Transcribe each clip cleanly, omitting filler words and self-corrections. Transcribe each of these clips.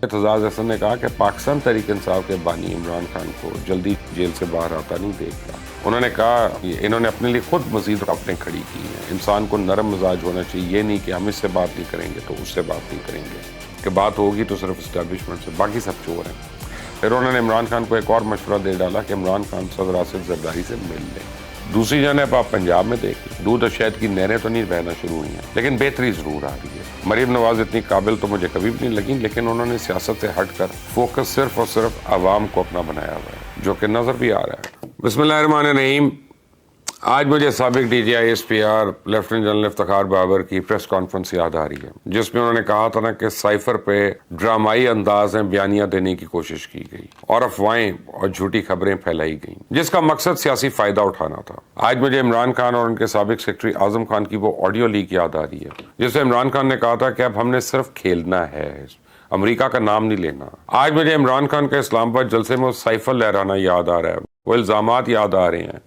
اعتزاز احسن نے کہا کہ پاکستان تحریک انصاف کے بانی عمران خان کو جلدی جیل سے باہر آتا نہیں دیکھ رہا۔ انہوں نے کہا انہوں نے اپنے لیے خود مزید رکاوٹیں کھڑی کی ہیں۔ انسان کو نرم مزاج ہونا چاہیے، یہ نہیں کہ ہم اس سے بات نہیں کریں گے تو اس سے بات نہیں کریں گے، کہ بات ہوگی تو صرف اسٹیبلشمنٹ سے، باقی سب چور ہیں۔ پھر انہوں نے عمران خان کو ایک اور مشورہ دے ڈالا کہ عمران خان صدر آصف زرداری سے مل لیں۔ دوسری جانب آپ پنجاب میں دیکھیں، دودھ اور شہد کی نہریں تو نہیں بہنا شروع ہوئی ہیں، لیکن بہتری ضرور آ رہی ہے۔ مریم نواز اتنی قابل تو مجھے کبھی بھی نہیں لگی، لیکن انہوں نے سیاست سے ہٹ کر فوکس صرف اور صرف عوام کو اپنا بنایا ہوا ہے، جو کہ نظر بھی آ رہا ہے۔ بسم اللہ الرحمن الرحیم۔ آج مجھے سابق D G I S P R lieutenant general Iftikhar Babar کی پریس کانفرنس یاد آ رہی ہے، جس میں انہوں نے کہا تھا نا کہ سائفر پہ ڈرامائی انداز میں بیانیہ دینے کی کوشش کی گئی اور افواہیں اور جھوٹی خبریں پھیلائی گئیں، جس کا مقصد سیاسی فائدہ اٹھانا تھا۔ آج مجھے عمران خان اور ان کے سابق سیکرٹری اعظم خان کی وہ آڈیو لیک یاد آ رہی ہے، جس میں عمران خان نے کہا تھا کہ اب ہم نے صرف کھیلنا ہے، امریکہ کا نام نہیں لینا۔ آج مجھے عمران خان کے اسلام آباد جلسے میں وہ سائفر لہرانا یاد آ رہا ہے، وہ الزامات یاد آ رہے ہیں،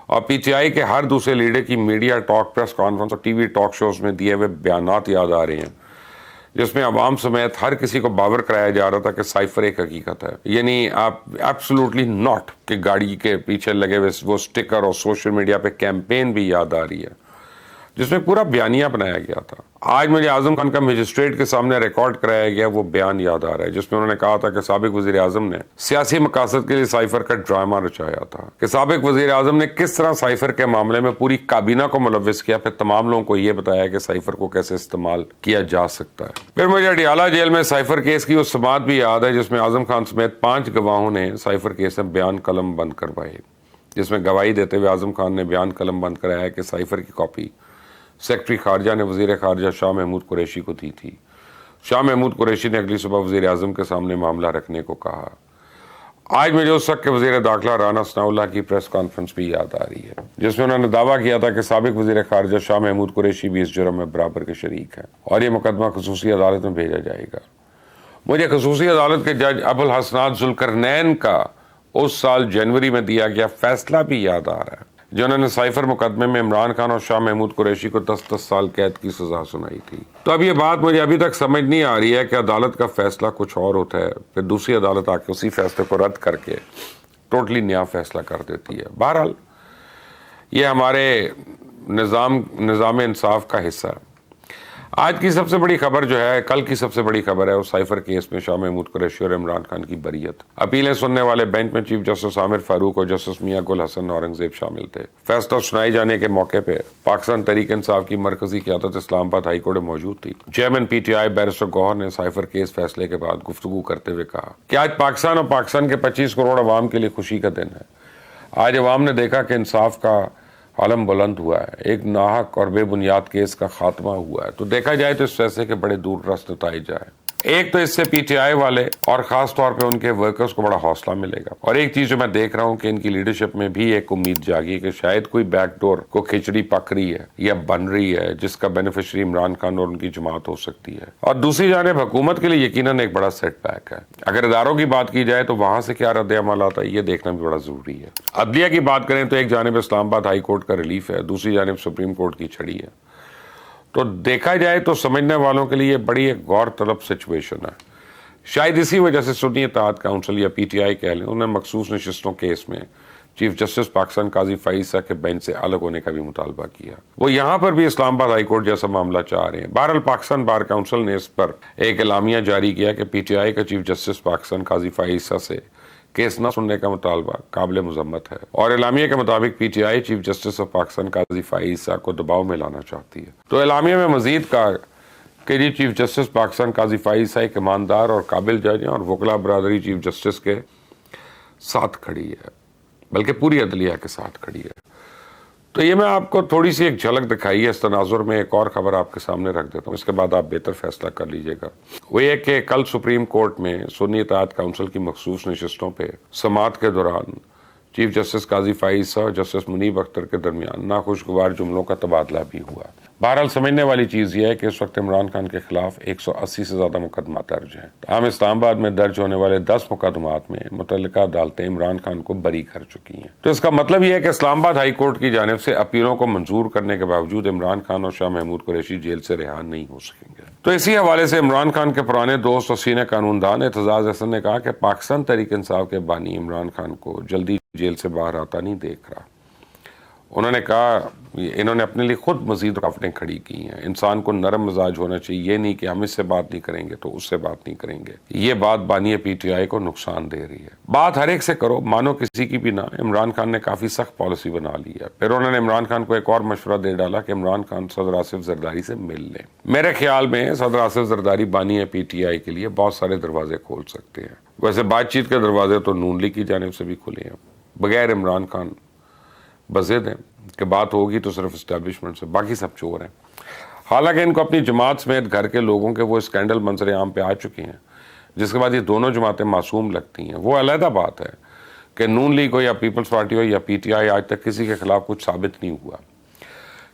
اور پی ٹی آئی کے ہر دوسرے لیڈر کی میڈیا ٹاک، پریس کانفرنس اور ٹی وی ٹاک شوز میں دیے ہوئے بیانات یاد آ رہے ہیں، جس میں عوام سمیت ہر کسی کو باور کرایا جا رہا تھا کہ سائفر ایک حقیقت ہے۔ یعنی آپ ایبسولوٹلی ناٹ کہ گاڑی کے پیچھے لگے ہوئے وہ سٹیکر اور سوشل میڈیا پہ کیمپین بھی یاد آ رہی ہے، جس میں پورا بیانیہ بنایا گیا تھا۔ آج مجھے اعظم خان کا مجسٹریٹ کے سامنے ریکارڈ کرایا گیا وہ بیان یاد آ رہا ہے، جس میں انہوں نے کہا تھا کہ سابق وزیر اعظم نے سیاسی مقاصد کے لیے سائفر کا ڈرامہ رچایا تھا، کہ سابق وزیر اعظم نے کس طرح سائفر کے معاملے میں پوری کابینہ کو ملوث کیا، پھر تمام لوگوں کو یہ بتایا کہ سائفر کو کیسے استعمال کیا جا سکتا ہے۔ پھر مجھے اڈیالہ جیل میں سائفر کیس کی وہ سماعت بھی یاد ہے، جس میں اعظم خان سمیت 5 گواہوں نے سائفر کیس میں بیان قلم بند کروائے، جس میں گواہی دیتے ہوئے اعظم خان نے بیان قلم بند کرایا کہ سائفر کی کاپی سیکرٹری خارجہ نے وزیر خارجہ شاہ محمود قریشی کو دی تھی۔ شاہ محمود قریشی نے اگلی صبح وزیر اعظم کے سامنے معاملہ رکھنے کو کہا۔ آج مجھے اس وقت کے وزیر داخلہ رانا ثناء اللہ کی پریس کانفرنس بھی یاد آ رہی ہے، جس میں انہوں نے دعویٰ کیا تھا کہ سابق وزیر خارجہ شاہ محمود قریشی بھی اس جرم میں برابر کے شریک ہیں اور یہ مقدمہ خصوصی عدالت میں بھیجا جائے گا۔ مجھے خصوصی عدالت کے جج ابو الحسنات ذوالقرنین کا اس سال جنوری میں دیا گیا فیصلہ بھی یاد آ رہا ہے، جنہوں نے سائفر مقدمے میں عمران خان اور شاہ محمود قریشی کو 10 سال قید کی سزا سنائی تھی۔ تو اب یہ بات مجھے ابھی تک سمجھ نہیں آ رہی ہے کہ عدالت کا فیصلہ کچھ اور ہوتا ہے، پھر دوسری عدالت آ کے اسی فیصلے کو رد کر کے ٹوٹلی نیا فیصلہ کر دیتی ہے۔ بہرحال یہ ہمارے نظام انصاف کا حصہ ہے۔ آج کی سب سے بڑی خبر جو ہے، کل کی سب سے بڑی خبر ہے، وہ سائفر کیس میں شاہ محمود قریشی اور عمران خان کی بریت۔ اپیلیں سننے والے بینچ میں چیف جسٹس عامر فاروق اور جسٹس میاں گل حسن اورنگزیب شامل تھے۔ فیصلہ سنائے جانے کے موقع پہ پاکستان تحریک انصاف کی مرکزی قیادت اسلام آباد ہائی کورٹ میں موجود تھی۔ Chairman P T I barrister Gohar نے سائفر کیس فیصلے کے بعد گفتگو کرتے ہوئے کہا کہ آج پاکستان اور پاکستان کے 25 کروڑ عوام کے لیے خوشی کا دن ہے۔ آج عوام نے دیکھا کہ انصاف کا عالم بلند ہوا ہے، ایک ناحق اور بے بنیاد کیس کا خاتمہ ہوا ہے۔ تو دیکھا جائے تو اس فیصلے کے بڑے دور رس نتائج آئے۔ ایک تو اس سے پی ٹی آئی والے اور خاص طور پہ ان کے ورکرز کو بڑا حوصلہ ملے گا، اور ایک چیز جو میں دیکھ رہا ہوں کہ ان کی لیڈرشپ میں بھی ایک امید جاگی کہ شاید کوئی بیک ڈور کو کھچڑی پک رہی ہے یا بن رہی ہے، جس کا بینیفیشری عمران خان اور ان کی جماعت ہو سکتی ہے۔ اور دوسری جانب حکومت کے لیے یقیناً ایک بڑا سیٹ بیک ہے۔ اگر اداروں کی بات کی جائے تو وہاں سے کیا رد عمل آتا ہے، یہ دیکھنا بھی بڑا ضروری ہے۔ عدلیہ کی بات کریں تو ایک جانب اسلام آباد ہائی کورٹ کا ریلیف ہے، دوسری جانب سپریم کورٹ کی چھڑی ہے۔ تو دیکھا جائے تو سمجھنے والوں کے لیے بڑی ایک غور طلب سچویشن ہے۔ شاید اسی وجہ سے سنی اتحاد کونسل یا پی ٹی آئی کہہ لیں، انہوں نے مخصوص نشستوں کیس میں چیف جسٹس پاکستان قاضی فائز صاحب کے بینچ سے الگ ہونے کا بھی مطالبہ کیا۔ وہ یہاں پر بھی اسلام آباد ہائی کورٹ جیسا معاملہ چاہ رہے ہیں۔ بہرحال پاکستان بار کونسل نے اس پر ایک اعلامیہ جاری کیا کہ پی ٹی آئی کا چیف جسٹس پاکستان قاضی فائز صاحب سے کیس نہ سننے کا مطالبہ قابل مذمت ہے، اور اعلامیہ کے مطابق پی T I chief justice of Pakistan قاضی فائز صاحب کو دباؤ میں لانا چاہتی ہے۔ تو اعلامیہ میں مزید کہا کہ جی چیف جسٹس پاکستان قاضی فائز صاحب ایک ایماندار اور قابل جج ہیں، اور وکلا برادری چیف جسٹس کے ساتھ کھڑی ہے، بلکہ پوری عدلیہ کے ساتھ کھڑی ہے۔ تو یہ میں آپ کو تھوڑی سی ایک جھلک دکھائی ہے، اس تناظر میں ایک اور خبر آپ کے سامنے رکھ دیتا ہوں، اس کے بعد آپ بہتر فیصلہ کر لیجئے گا۔ وہ یہ کہ کل سپریم کورٹ میں سنی اتحاد کونسل کی مخصوص نشستوں پہ سماعت کے دوران چیف جسٹس قاضی فائز صاحب اور جسٹس منیب اختر کے درمیان ناخوشگوار جملوں کا تبادلہ بھی ہوا۔ بہرحال سمجھنے والی چیز یہ ہے کہ اس وقت عمران خان کے خلاف 180 سے زیادہ مقدمات درج ہیں. تاہم اسلام آباد میں درج ہونے والے 10 مقدمات میں متعلقہ عدالتیں عمران خان کو بری کر چکی ہیں. تو اس کا مطلب یہ ہے کہ اسلام آباد ہائی کورٹ کی جانب سے اپیلوں کو منظور کرنے کے باوجود عمران خان اور شاہ محمود قریشی جیل سے رہا نہیں ہو سکیں گے. تو اسی حوالے سے عمران خان کے پرانے دوست اور سینئر قانون دان اعتزاز احسن نے کہا کہ پاکستان تحریک انصاف کے بانی عمران خان کو جلدی جیل سے باہر آتا نہیں دیکھ رہا. انہوں نے کہا انہوں نے اپنے لیے خود مزید رکاوٹیں کھڑی کی ہیں. انسان کو نرم مزاج ہونا چاہیے، یہ نہیں کہ ہم اس سے بات نہیں کریں گے تو اس سے بات نہیں کریں گے. یہ بات بانی پی ٹی آئی کو نقصان دے رہی ہے. بات ہر ایک سے کرو، مانو کسی کی بھی نہ. عمران خان نے کافی سخت پالیسی بنا لی ہے. پھر انہوں نے عمران خان کو ایک اور مشورہ دے ڈالا کہ عمران خان صدر آصف زرداری سے مل لیں. میرے خیال میں صدر آصف زرداری بانی پی ٹی آئی کے لیے بہت سارے دروازے کھول سکتے ہیں. ویسے بات چیت کے دروازے تو نون لیگ کی جانب سے بھی کھلے ہیں. بغیر عمران خان بضد ہیں کہ بات ہوگی تو صرف اسٹیبلشمنٹ سے، باقی سب چور ہیں. حالانکہ ان کو اپنی جماعت سمیت گھر کے لوگوں کے وہ اسکینڈل منظر عام پہ آ چکے ہیں جس کے بعد یہ دونوں جماعتیں معصوم لگتی ہیں. وہ علیحدہ بات ہے کہ نون لیگ ہو یا پیپلز پارٹی ہو یا پی ٹی آئی آج تک کسی کے خلاف کچھ ثابت نہیں ہوا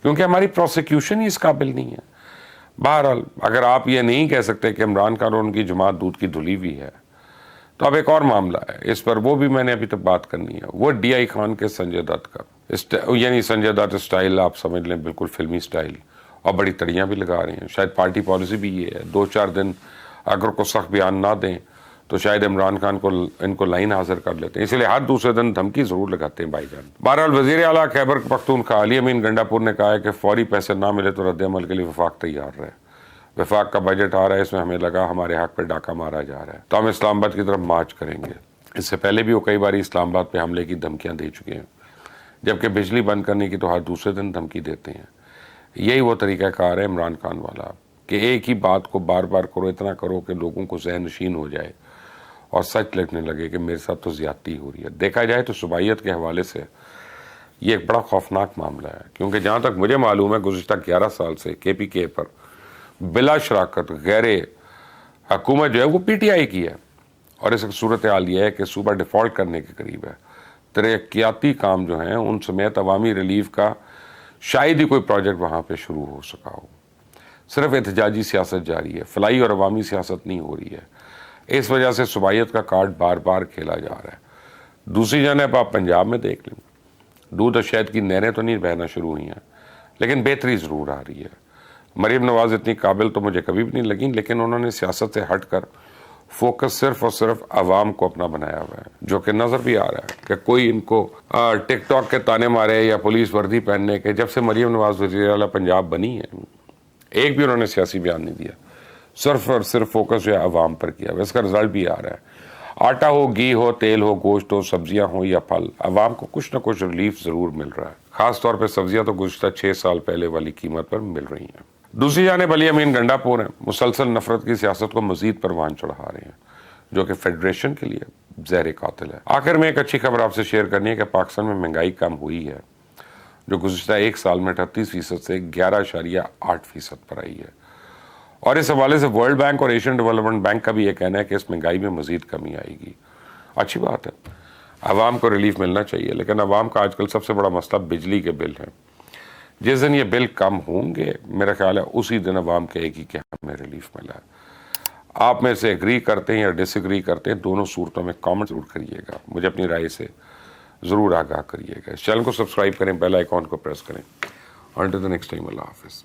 کیونکہ ہماری پروسیکیوشن ہی اس قابل نہیں ہے. بہرحال اگر آپ یہ نہیں کہہ سکتے کہ عمران خان اور ان کی جماعت دودھ کی دھلی ہوئی ہے تو اب ایک اور معاملہ ہے اس پر، وہ بھی میں نے ابھی تک بات کرنی ہے. وہ ڈی آئی خان کے سنجے دت کا یعنی سنجے دت اسٹائل آپ سمجھ لیں بالکل فلمی اسٹائل، اور بڑی تڑیاں بھی لگا رہے ہیں. شاید پارٹی پالیسی بھی یہ ہے 2-4 دن اگر کو سخت بیان نہ دیں تو شاید عمران خان کو ان کو لائن حاضر کر لیتے ہیں، اس لیے ہر دوسرے دن دھمکی ضرور لگاتے ہیں بھائی جان. بہرحال وزیر اعلیٰ خیبر پختونخوا علی امین گنڈا پور نے کہا ہے کہ فوری پیسے نہ ملے تو رد عمل کے لیے وفاق تیار رہے. وفاق کا بجٹ آ رہا ہے، اس میں ہمیں لگا ہمارے حق پہ ڈاکہ مارا جا رہا ہے تو ہم اسلام آباد کی طرف مارچ کریں گے. اس سے پہلے بھی وہ کئی باری اسلام آباد پہ حملے کی دھمکیاں دے چکے ہیں، جبکہ بجلی بند کرنے کی تو ہر دوسرے دن دھمکی دیتے ہیں. یہی وہ طریقہ کار ہے عمران خان والا کہ ایک ہی بات کو بار بار کرو، اتنا کرو کہ لوگوں کو ذہن نشین ہو جائے اور سچ لگنے لگے کہ میرے ساتھ تو زیادتی ہو رہی ہے. دیکھا جائے تو صوبائیت کے حوالے سے یہ ایک بڑا خوفناک معاملہ ہے کیونکہ جہاں تک مجھے معلوم ہے گزشتہ 11 سال سے کے پی کے پر بلا شراکت غیر حکومت جو ہے وہ پی ٹی آئی کی ہے. اور اس صورتحال یہ ہے کہ صوبہ ڈیفالٹ کرنے کے قریب ہے. ترقیاتی کام جو ہیں ان سمیت عوامی ریلیف کا شاید ہی کوئی پروجیکٹ وہاں پہ شروع ہو سکا ہو. صرف احتجاجی سیاست جاری ہے، فلاحی اور عوامی سیاست نہیں ہو رہی ہے. اس وجہ سے صوبائیت کا کارڈ بار بار کھیلا جا رہا ہے. دوسری جانب آپ پنجاب میں دیکھ لیں، دودھ اور شہد کی نہریں تو نہیں بہنا شروع ہوئی ہیں لیکن بہتری ضرور آ رہی ہے. مریم نواز اتنی قابل تو مجھے کبھی بھی نہیں لگی لیکن انہوں نے سیاست سے ہٹ کر فوکس صرف اور صرف عوام کو اپنا بنایا ہوا ہے، جو کہ نظر بھی آ رہا ہے کہ کوئی ان کو ٹک ٹاک کے تانے مارے یا پولیس وردی پہننے کے. جب سے مریم نواز وزیر اعلیٰ پنجاب بنی ہے ایک بھی انہوں نے سیاسی بیان نہیں دیا، صرف اور صرف فوکس جو ہے عوام پر کیا. اس کا رزلٹ بھی آ رہا ہے. آٹا ہو، گھی ہو، تیل ہو، گوشت ہو، سبزیاں ہوں یا پھل، عوام کو کچھ نہ کچھ ریلیف ضرور مل رہا ہے. خاص طور پہ سبزیاں تو گزشتہ 6 سال پہلے والی قیمت پر مل رہی ہیں. دوسری جانب علی امین گنڈا پور ہیں، مسلسل نفرت کی سیاست کو مزید پروان چڑھا رہے ہیں جو کہ فیڈریشن کے لیے زہر قاتل ہے. آخر میں ایک اچھی خبر آپ سے شیئر کرنی ہے کہ پاکستان میں مہنگائی کم ہوئی ہے جو گزشتہ 1 سال میں 38% سے 11.8% پر آئی ہے. اور اس حوالے سے ورلڈ بینک اور ایشین ڈیولپمنٹ بینک کا بھی یہ کہنا ہے کہ اس مہنگائی میں مزید کمی آئے گی. اچھی بات ہے، عوام کو ریلیف ملنا چاہیے لیکن عوام کا آج کل سب سے بڑا مسئلہ بجلی کے بل ہیں. جس دن یہ بل کم ہوں گے میرا خیال ہے اسی دن عوام کہے گی کہ ہمیں ریلیف ملا ہے. آپ میں سے ایگری کرتے ہیں یا ڈس ایگری کرتے ہیں، دونوں صورتوں میں کامنٹ ضرور کریے گا، مجھے اپنی رائے سے ضرور آگاہ کریے گا. اس چینل کو سبسکرائب کریں، بیل آئیکن کو پریس کریں. انٹل دی نیکسٹ ٹائم، اللہ حافظ.